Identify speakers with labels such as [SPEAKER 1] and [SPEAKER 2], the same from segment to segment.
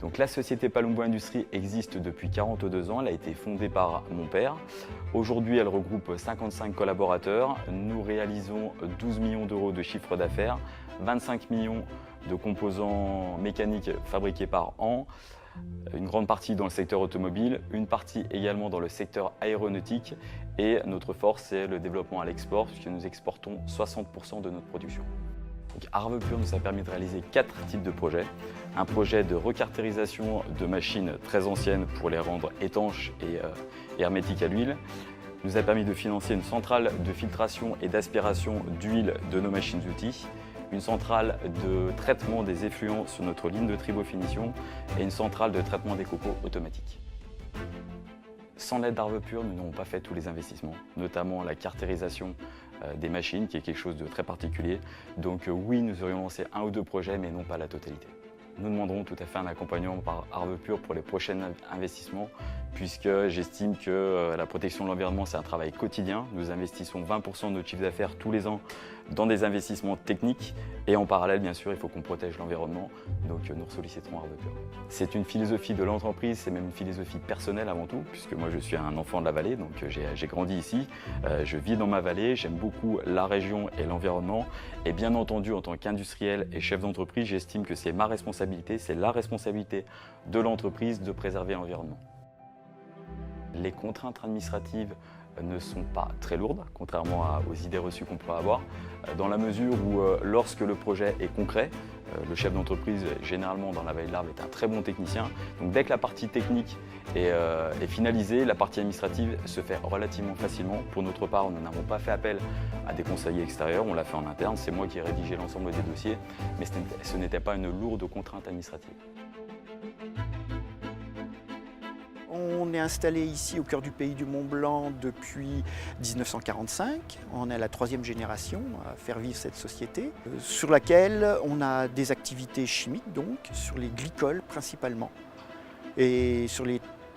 [SPEAKER 1] Donc la société Palumbo Industries existe depuis 42 ans, elle a été fondée par mon père. Aujourd'hui, elle regroupe 55 collaborateurs. Nous réalisons 12 millions d'euros de chiffre d'affaires, 25 millions de composants mécaniques fabriqués par an, une grande partie dans le secteur automobile, une partie également dans le secteur aéronautique et notre force c'est le développement à l'export puisque nous exportons 60% de notre production. Arvepur nous a permis de réaliser 4 types de projets. Un projet de recaractérisation de machines très anciennes pour les rendre étanches et hermétiques à l'huile. Nous a permis de financer une centrale de filtration et d'aspiration d'huile de nos machines-outils, une centrale de traitement des effluents sur notre ligne de tribofinition et une centrale de traitement des copeaux automatique. Sans l'aide d'Arvepur, nous n'aurons pas fait tous les investissements, notamment la caractérisation des machines, qui est quelque chose de très particulier. Donc oui, nous aurions lancé 1 ou 2 projets, mais non pas la totalité. Nous demanderons tout à fait un accompagnement par Arvepur pour les prochains investissements, puisque j'estime que la protection de l'environnement, c'est un travail quotidien. Nous investissons 20% de notre chiffre d'affaires tous les ans dans des investissements techniques. Et en parallèle, bien sûr, il faut qu'on protège l'environnement. Donc nous solliciterons Arvepur. C'est une philosophie de l'entreprise, c'est même une philosophie personnelle avant tout, puisque moi je suis un enfant de la vallée, donc j'ai grandi ici. Je vis dans ma vallée, j'aime beaucoup la région et l'environnement. Et bien entendu, en tant qu'industriel et chef d'entreprise, j'estime que c'est ma responsabilité, c'est la responsabilité de l'entreprise de préserver l'environnement. Les contraintes administratives ne sont pas très lourdes, contrairement aux idées reçues qu'on pourrait avoir, dans la mesure où lorsque le projet est concret, le chef d'entreprise, généralement dans la vallée de l'Arve, est un très bon technicien. Donc dès que la partie technique est finalisée, la partie administrative se fait relativement facilement. Pour notre part, nous n'avons pas fait appel à des conseillers extérieurs, on l'a fait en interne. C'est moi qui ai rédigé l'ensemble des dossiers, mais ce n'était pas une lourde contrainte administrative.
[SPEAKER 2] On est installé ici au cœur du pays du Mont-Blanc depuis 1945. On est la 3e génération à faire vivre cette société, sur laquelle on a des activités chimiques, donc sur les glycols principalement. Et sur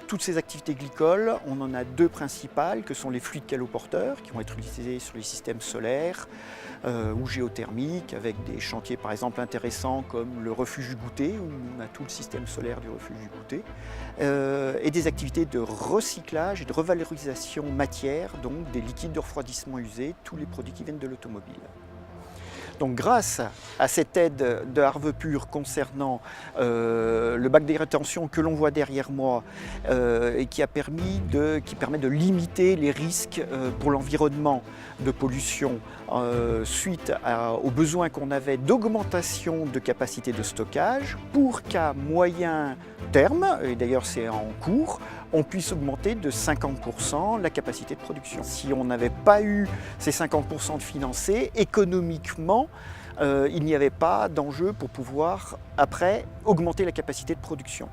[SPEAKER 2] toutes ces activités glycoles, on en a 2 principales, que sont les fluides caloporteurs, qui vont être utilisés sur les systèmes solaires ou géothermiques, avec des chantiers par exemple intéressants comme le refuge du goûter, où on a tout le système solaire du refuge du goûter, et des activités de recyclage et de revalorisation matière, donc des liquides de refroidissement usés, tous les produits qui viennent de l'automobile. Donc grâce à cette aide de Arvepur concernant le bac de rétention que l'on voit derrière moi et qui permet de limiter les risques pour l'environnement de pollution suite aux besoins qu'on avait d'augmentation de capacité de stockage pour qu'à moyen terme, et d'ailleurs c'est en cours, on puisse augmenter de 50% la capacité de production. Si on n'avait pas eu ces 50% de financés, économiquement, il n'y avait pas d'enjeu pour pouvoir, après, augmenter la capacité de production.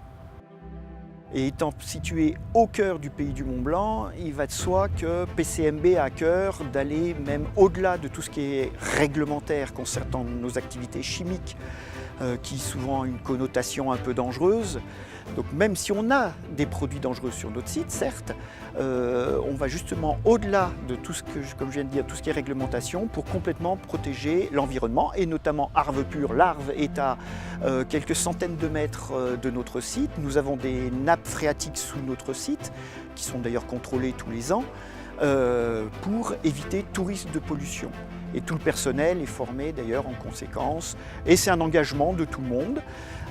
[SPEAKER 2] Et étant situé au cœur du pays du Mont-Blanc, il va de soi que PCMB a à cœur d'aller même au-delà de tout ce qui est réglementaire concernant nos activités chimiques, qui souvent ont une connotation un peu dangereuse. Donc même si on a des produits dangereux sur notre site, certes, on va justement au-delà de tout ce que, comme je viens de dire, tout ce qui est réglementation pour complètement protéger l'environnement et notamment Arvepur. L'Arve est à quelques centaines de mètres de notre site. Nous avons des nappes phréatiques sous notre site qui sont d'ailleurs contrôlées tous les ans pour éviter tout risque de pollution. Et tout le personnel est formé d'ailleurs en conséquence. Et c'est un engagement de tout le monde,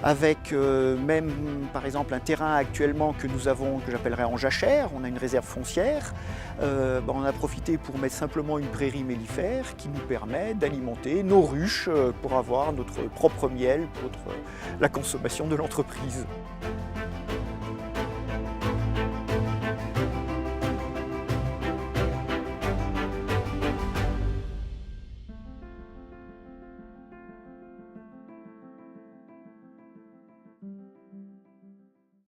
[SPEAKER 2] avec même par exemple un terrain actuellement que nous avons, que j'appellerais en jachère, on a une réserve foncière. On a profité pour mettre simplement une prairie mellifère qui nous permet d'alimenter nos ruches pour avoir notre propre miel pour la consommation de l'entreprise.